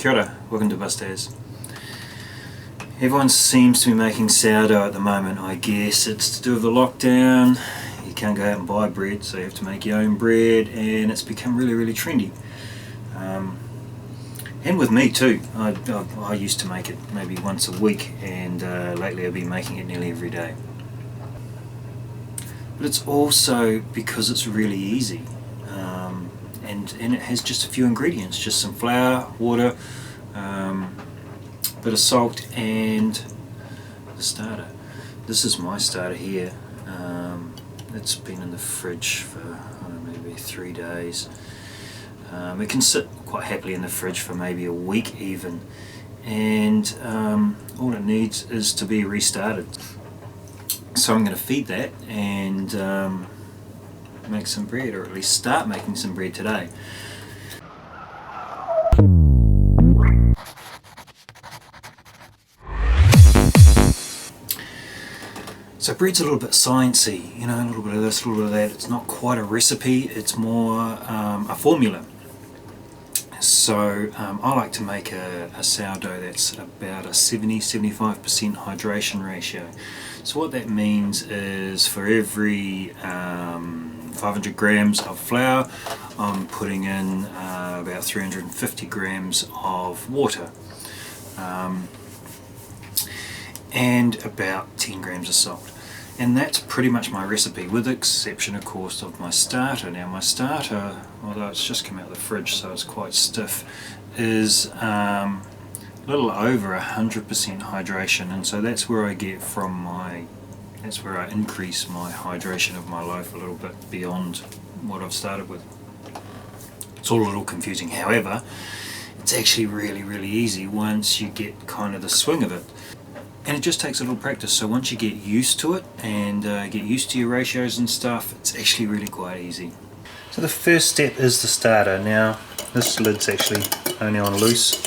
Kia ora, welcome to Bustaz. Everyone seems to be making sourdough at the moment. I guess it's to do with the lockdown. You can't go out and buy bread, so you have to make your own bread, and it's become really trendy. And with me too. I used to make it maybe once a week, and lately I've been making it nearly every day. But it's also because it's really easy. And it has just a few ingredients, just some flour, water, bit of salt, and the starter. This is my starter here. It's been in the fridge for maybe 3 days. It can sit quite happily in the fridge for maybe a week even, and all it needs is to be restarted. So I'm going to feed that and make some bread, or at least start making some bread today. So bread's a little bit sciencey, you know, a little bit of this, a little bit of that. It's not quite a recipe, it's more a formula. So I like to make a sourdough that's about a 70-75% hydration ratio. So what that means is for every 500 grams of flour, I'm putting in about 350 grams of water, and about 10 grams of salt. And that's pretty much my recipe, with the exception of course of my starter. Now my starter, although it's just come out of the fridge so it's quite stiff, is a little over 100% hydration, and so that's where I get from that's where I increase my hydration of my loaf a little bit beyond what I've started with. It's all a little confusing, however it's actually really easy once you get kind of the swing of it. And it just takes a little practice, so once you get used to it and get used to your ratios and stuff, it's actually really quite easy. So the first step is the starter. Now this lid's actually only on loose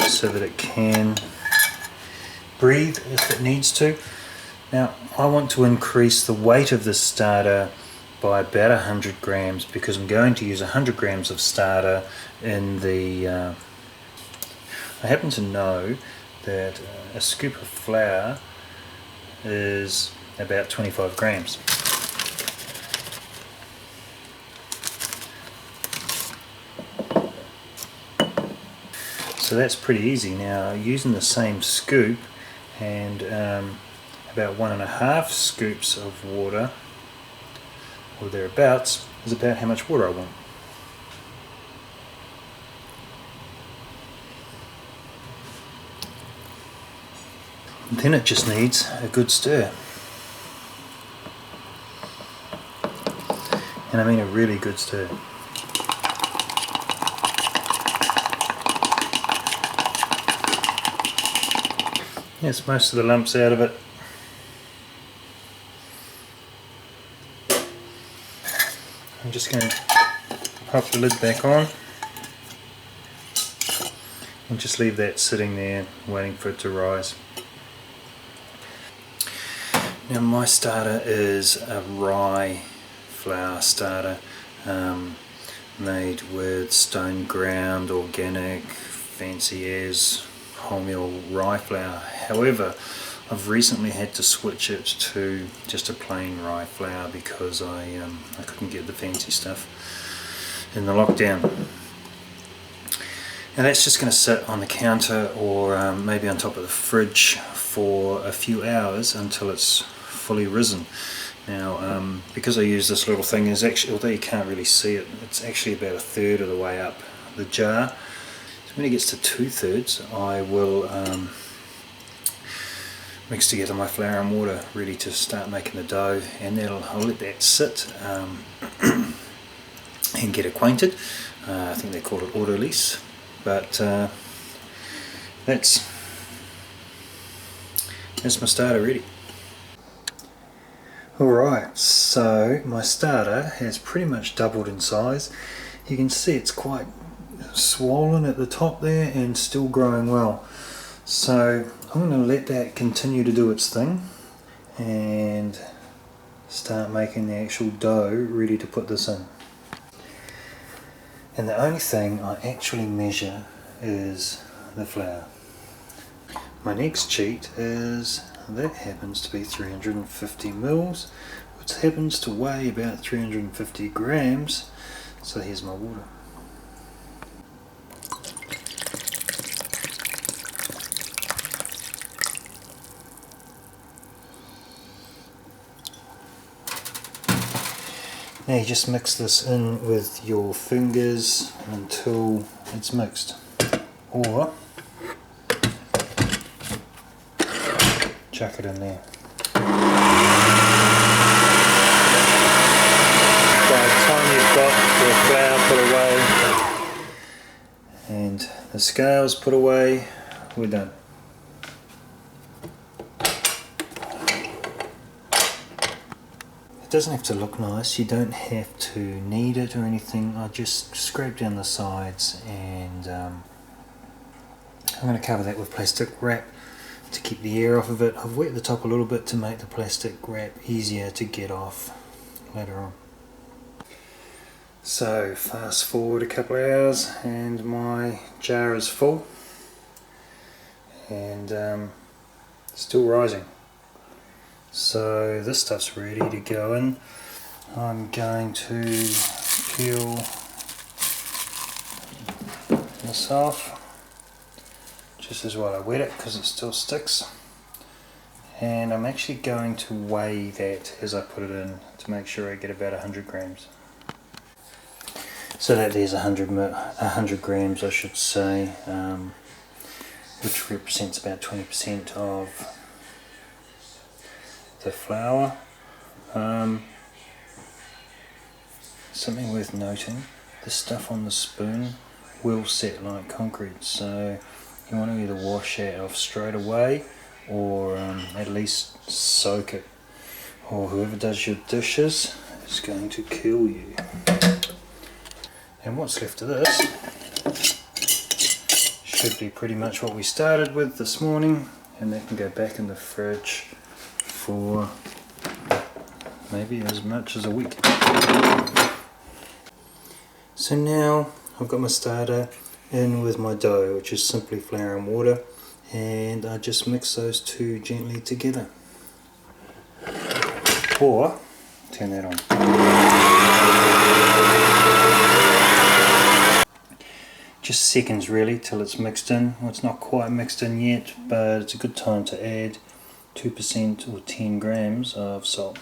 so that it can breathe if it needs to. Now I want to increase the weight of the starter by about 100 grams because I'm going to use 100 grams of starter in the... I happen to know that a scoop of flour is about 25 grams. So that's pretty easy. Now using the same scoop and about 1.5 scoops of water or thereabouts is about how much water I want. And then it just needs a good stir. And I mean a really good stir. Gets most of the lumps out of it. I'm just going to pop the lid back on and just leave that sitting there waiting for it to rise. Now my starter is a rye flour starter, made with stone ground, organic, fancy as wholemeal rye flour. However, I've recently had to switch it to just a plain rye flour because I couldn't get the fancy stuff in the lockdown. And that's just going to sit on the counter or maybe on top of the fridge for a few hours until it's fully risen. Now because I use this little thing, is actually, although you can't really see it, it's actually about 1/3 of the way up the jar. So when it gets to 2/3 I will mix together my flour and water ready to start making the dough, and I'll let that sit and get acquainted. I think they call it autolyse, but that's my starter ready. Alright, so my starter has pretty much doubled in size. You can see it's quite swollen at the top there and still growing well. So I'm going to let that continue to do its thing and start making the actual dough ready to put this in. And the only thing I actually measure is the flour. My next cheat is that happens to be 350 mils, which happens to weigh about 350 grams. So here's my water. Now you just mix this in with your fingers until it's mixed, or chuck it in there. By the time you've got your flour put away and the scales put away, we're done. It doesn't have to look nice, you don't have to knead it or anything. I just scrape down the sides, and I'm going to cover that with plastic wrap to keep the air off of it. I've wet the top a little bit to make the plastic wrap easier to get off later on. So fast forward a couple of hours and my jar is full and still rising. So this stuff's ready to go in. I'm going to peel this off just as well. I wet it because it still sticks, and I'm actually going to weigh that as I put it in to make sure I get about 100 grams. So that there's 100 grams, I should say, which represents about 20% of the flour. Something worth noting, the stuff on the spoon will set like concrete, so you want to either wash it off straight away or at least soak it, or whoever does your dishes is going to kill you. And what's left of this should be pretty much what we started with this morning, and that can go back in the fridge for maybe as much as a week. So now I've got my starter in with my dough, which is simply flour and water, and I just mix those two gently together. Or turn that on. Just seconds really till it's mixed in. Well, it's not quite mixed in yet, but it's a good time to add 2% or 10 grams of salt.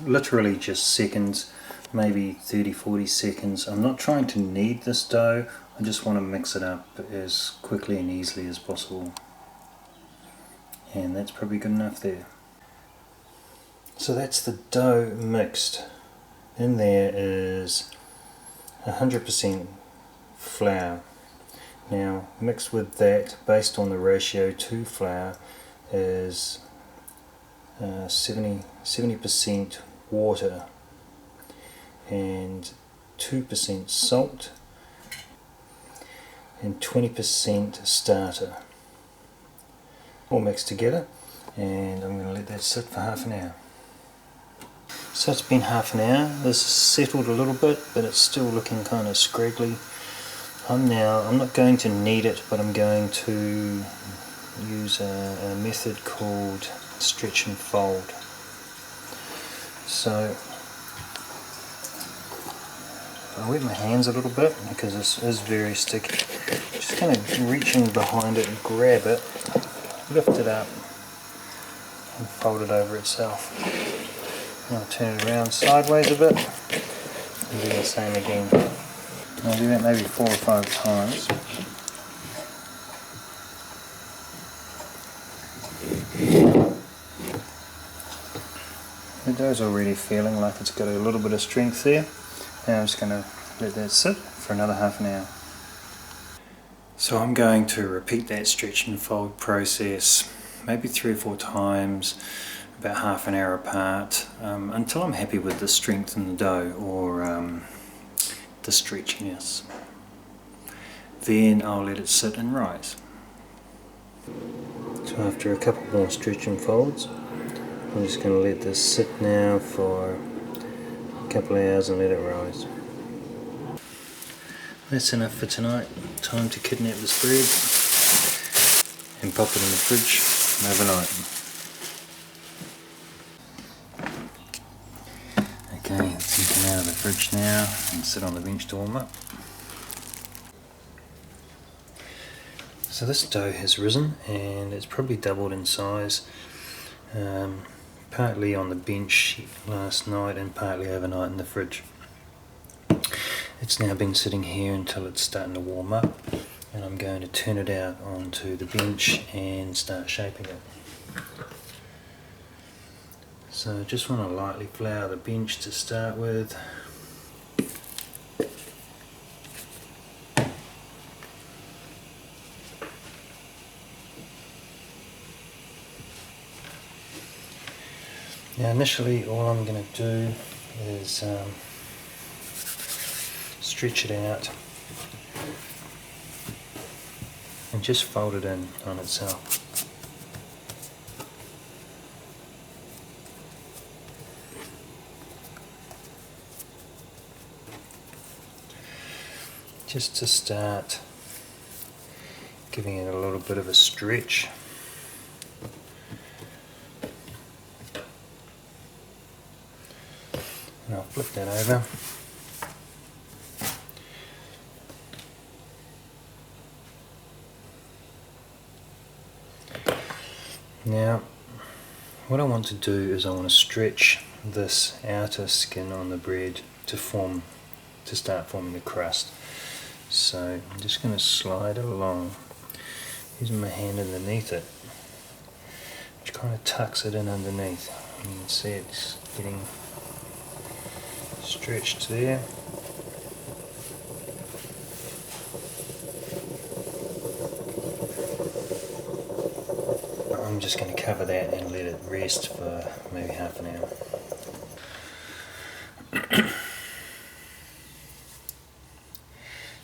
Literally just seconds, maybe 30-40 seconds. I'm not trying to knead this dough, I just want to mix it up as quickly and easily as possible. And that's probably good enough there. So that's the dough mixed. In there is 100% flour. Now mixed with that, based on the ratio to flour, is 70% water and 2% salt and 20% starter, all mixed together, and I'm going to let that sit for half an hour. So it's been half an hour. This has settled a little bit, but it's still looking kind of scraggly. I'm not going to knead it, but I'm going to use a method called stretch and fold. So I wet my hands a little bit because this is very sticky. Just kind of reaching behind it and grab it, lift it up and fold it over itself. And I'll turn it around sideways a bit and do the same again. I'll do that maybe 4 or 5 times. The dough's already feeling like it's got a little bit of strength there. Now I'm just going to let that sit for another half an hour. So I'm going to repeat that stretch and fold process maybe 3 or 4 times, about half an hour apart, until I'm happy with the strength in the dough or the stretchiness. Then I'll let it sit and rise. So after a couple more stretch and folds, I'm just going to let this sit now for a couple of hours and let it rise. That's enough for tonight. Time to kidnap this bread and pop it in the fridge overnight. Okay, it's you come out of the fridge now and sit on the bench to warm up. So this dough has risen and it's probably doubled in size, partly on the bench last night and partly overnight in the fridge. It's now been sitting here until it's starting to warm up, and I'm going to turn it out onto the bench and start shaping it. So I just want to lightly flour the bench to start with. Now initially all I'm going to do is stretch it out and just fold it in on itself. Just to start giving it a little bit of a stretch. And I'll flip that over. Now, what I want to do is I want to stretch this outer skin on the bread to start forming the crust. So I'm just going to slide it along, using my hand underneath it, which kind of tucks it in underneath. You can see it's getting stretched there. I'm just going to cover that and let it rest for maybe half an hour.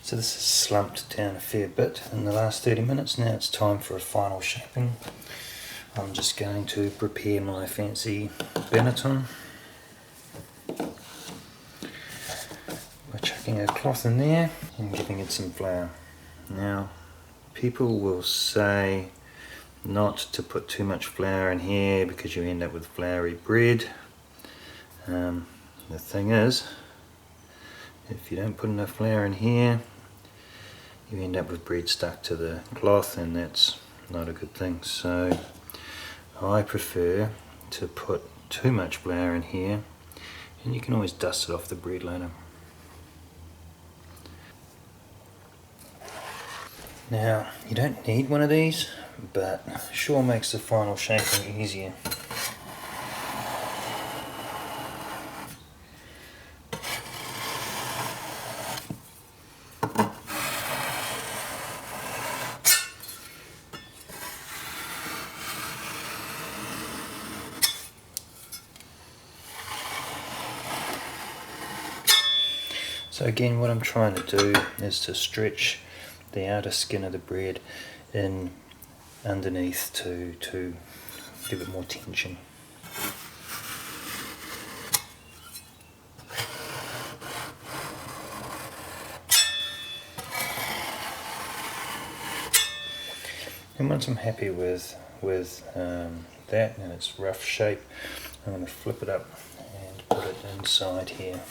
So this has slumped down a fair bit in the last 30 minutes. Now it's time for a final shaping. I'm just going to prepare my fancy Benetton by chucking a cloth in there and giving it some flour. Now people will say not to put too much flour in here because you end up with floury bread. The thing is, if you don't put enough flour in here, you end up with bread stuck to the cloth, and that's not a good thing. So I prefer to put too much flour in here, and you can always dust it off the bread later. Now, you don't need one of these, but sure makes the final shaping easier. So again, what I'm trying to do is to stretch the outer skin of the bread in underneath to give it more tension. And once I'm happy with that and its rough shape, I'm going to flip it up and put it inside here.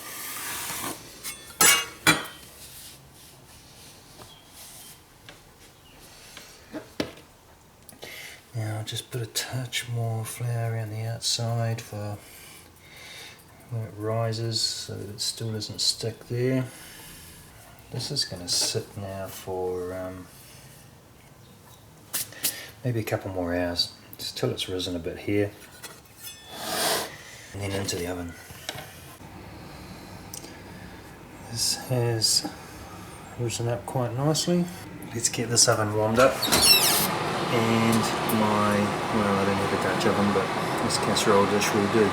Now I'll just put a touch more flour around the outside for when it rises so that it still doesn't stick there. This is going to sit now for maybe a couple more hours, just till it's risen a bit here, and then into the oven. This has risen up quite nicely. Let's get this oven warmed up. And well, I don't have a Dutch oven, but this casserole dish will do.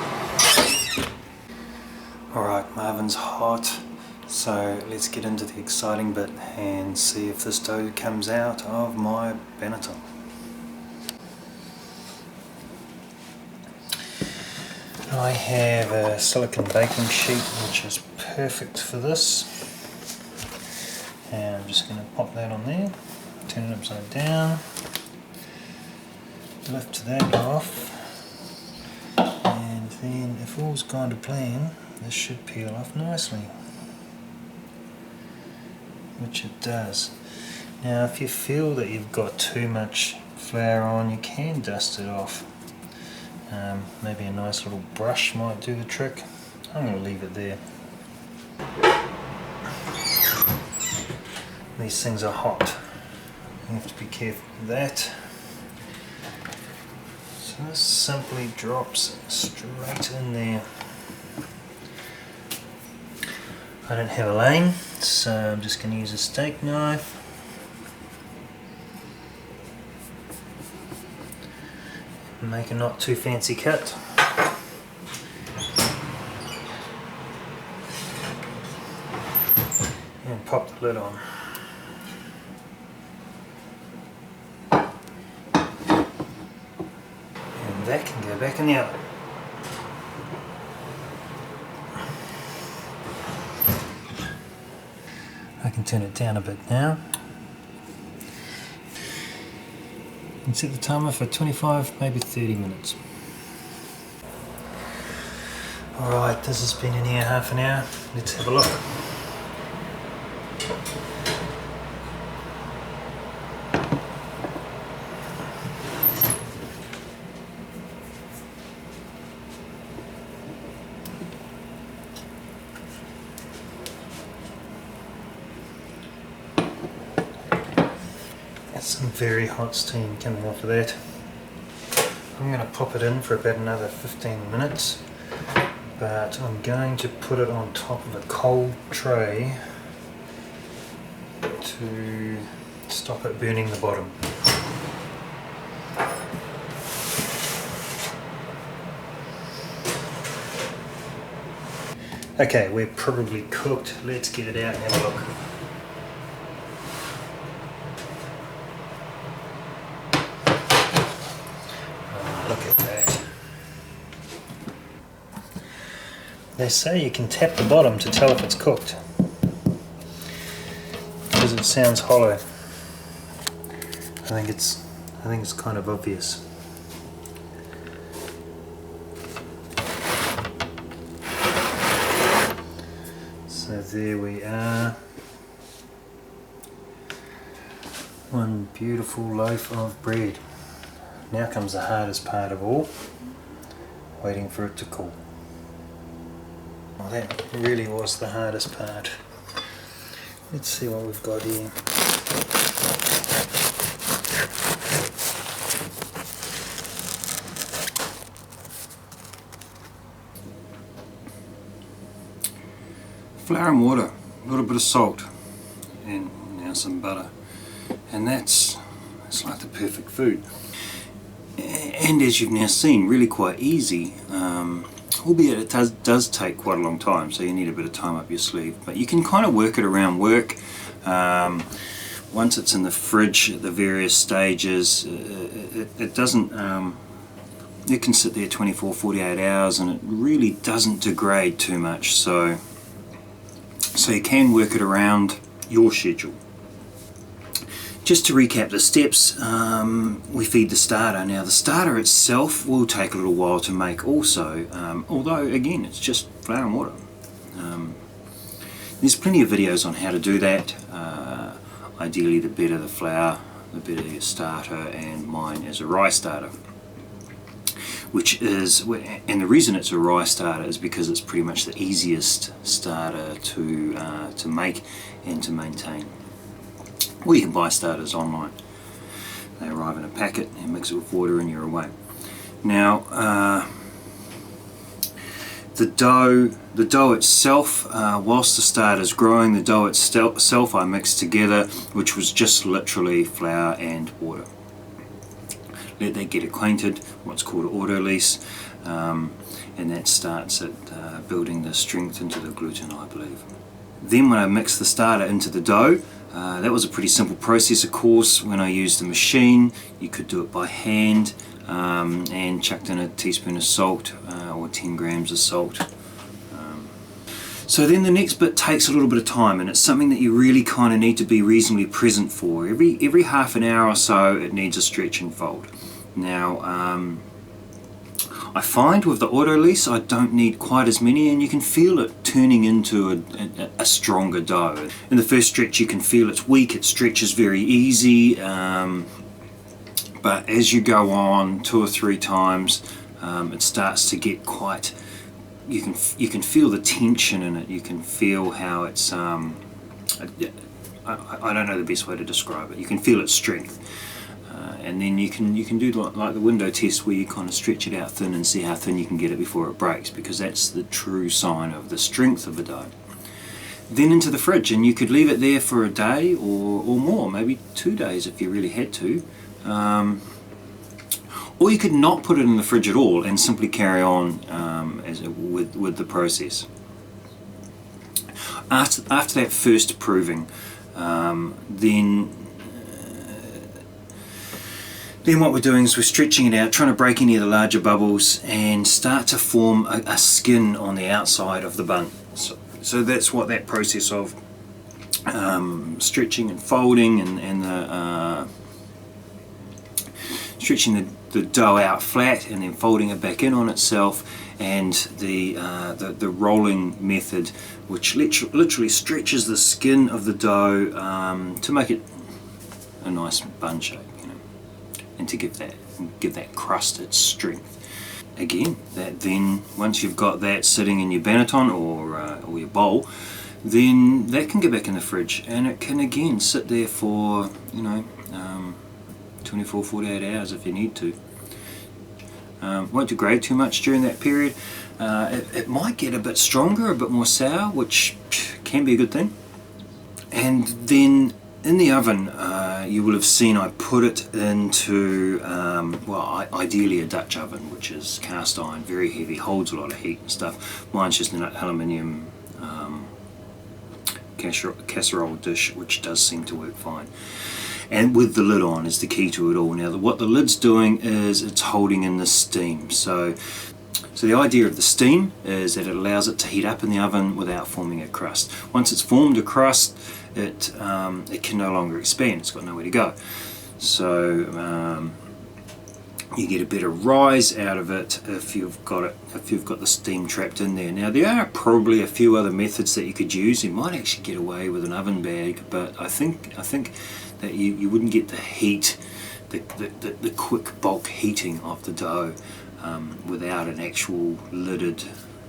Alright, my oven's hot, so let's get into the exciting bit and see if this dough comes out of my Benetton. I have a silicone baking sheet which is perfect for this, and I'm just going to pop that on there, turn it upside down, lift that off, and then if all's gone to plan, this should peel off nicely, which it does. Now if you feel that you've got too much flour on, you can dust it off. Maybe a nice little brush might do the trick. I'm going to leave it there. These things are hot. You have to be careful with that. So this simply drops straight in there. I don't have a lane, so I'm just going to use a steak knife. Make a not too fancy cut. And pop the lid on. And that can go back in the oven. I can turn it down a bit now. And set the timer for 25, maybe 30 minutes. Alright, this has been in here half an hour. Let's have a look. Some very hot steam coming off of that. I'm going to pop it in for about another 15 minutes, but I'm going to put it on top of a cold tray to stop it burning the bottom. Okay, we're probably cooked. Let's get it out and have a look. Look at that. They say you can tap the bottom to tell if it's cooked, because it sounds hollow. I think it's kind of obvious. So there we are. One beautiful loaf of bread. Now comes the hardest part of all, waiting for it to cool. Well, that really was the hardest part. Let's see what we've got here. Flour and water, a little bit of salt, and now some butter. And that's like the perfect food. And as you've now seen, really quite easy, albeit it does take quite a long time, so you need a bit of time up your sleeve, but you can kind of work it around work. Once it's in the fridge at the various stages, it doesn't, it can sit there 24-48 hours and it really doesn't degrade too much, so you can work it around your schedule. Just to recap the steps, we feed the starter. Now the starter itself will take a little while to make also, although again it's just flour and water. There's plenty of videos on how to do that. Ideally the better the flour, the better your starter, and mine is a rye starter. Which is, and the reason it's a rye starter is because it's pretty much the easiest starter to make and to maintain. Or you can buy starters online. They arrive in a packet and mix it with water and you're away. Now the dough itself, whilst the starter's growing, the dough itself I mixed together, which was just literally flour and water. Let that get acquainted, what's called autolyse, and that starts at building the strength into the gluten, I believe. Then when I mixed the starter into the dough, that was a pretty simple process, of course. When I used the machine, you could do it by hand. and chucked in a teaspoon of salt, or 10 grams of salt. So then the next bit takes a little bit of time, and it's something that you really kind of need to be reasonably present for. Every half an hour or so it needs a stretch and fold. Now I find with the auto-lease I don't need quite as many, and you can feel it turning into a stronger dough. In the first stretch you can feel it's weak, it stretches very easy, but as you go on 2 or 3 times it starts to get quite, you can feel the tension in it, you can feel how it's, I don't know the best way to describe it, you can feel its strength. And then you can do like the window test, where you kind of stretch it out thin and see how thin you can get it before it breaks, because that's the true sign of the strength of the dough. Then into the fridge, and you could leave it there for a day or more, maybe 2 days if you really had to. Or you could not put it in the fridge at all and simply carry on with the process. After that first proving, then what we're doing is we're stretching it out, trying to break any of the larger bubbles and start to form a skin on the outside of the bun. So that's what that process of stretching and folding and stretching the dough out flat and then folding it back in on itself, and the rolling method, which literally stretches the skin of the dough to make it a nice bun shape, you know, and to give that crust its strength. Again, that then once you've got that sitting in your banneton or your bowl, then that can go back in the fridge, and it can again sit there for 24, 48 hours if you need to. Won't degrade too much during that period. It might get a bit stronger, a bit more sour, which can be a good thing. And then in the oven, you will have seen I put it into, ideally a Dutch oven, which is cast iron, very heavy, holds a lot of heat and stuff. Mine's just an aluminium casserole dish, which does seem to work fine. And with the lid on is the key to it all. Now what the lid's doing is it's holding in the steam. So the idea of the steam is that it allows it to heat up in the oven without forming a crust. Once it's formed a crust, it can no longer expand, it's got nowhere to go. So you get a better rise out of it if you've got the steam trapped in there. Now there are probably a few other methods that you could use. You might actually get away with an oven bag, but I think that you wouldn't get the heat, the quick bulk heating of the dough without an actual lidded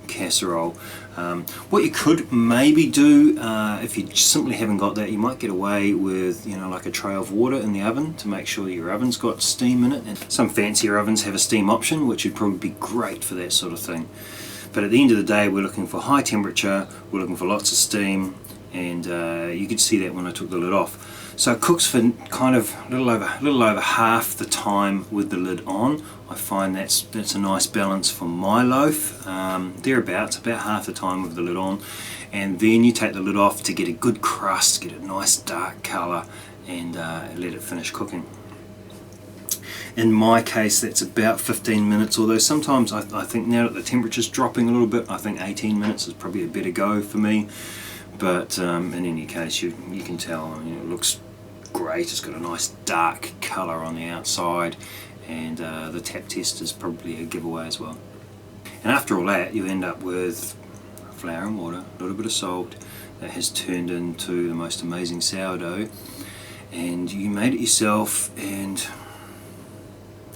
casserole. What you could maybe do, if you simply haven't got that, you might get away with like a tray of water in the oven to make sure your oven's got steam in it. And some fancier ovens have a steam option, which would probably be great for that sort of thing. But at the end of the day, we're looking for high temperature, we're looking for lots of steam, and you could see that when I took the lid off. So it cooks for kind of a little over half the time with the lid on. I find that's a nice balance for my loaf, thereabouts, about half the time with the lid on. And then you take the lid off to get a good crust, get a nice dark colour, and let it finish cooking. In my case, that's about 15 minutes, although sometimes I think now that the temperature's dropping a little bit, I think 18 minutes is probably a better go for me. But in any case, you can tell, it looks great. It's got a nice dark colour on the outside, and the tap test is probably a giveaway as well. And after all that, you end up with flour and water, a little bit of salt, that has turned into the most amazing sourdough, and you made it yourself, and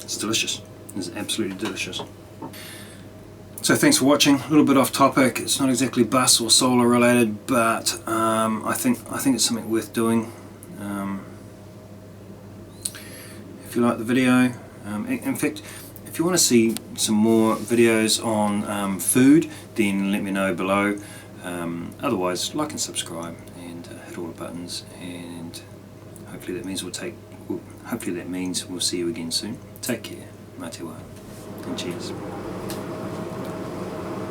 it's delicious. It's absolutely delicious. So thanks for watching. A little bit off topic. It's not exactly bus or solar related, but I think it's something worth doing. If you like the video, in fact, if you want to see some more videos on food, then let me know below. Otherwise, like and subscribe and hit all the buttons, and hopefully that means we'll see you again soon. Take care. Mā te wā, and cheers.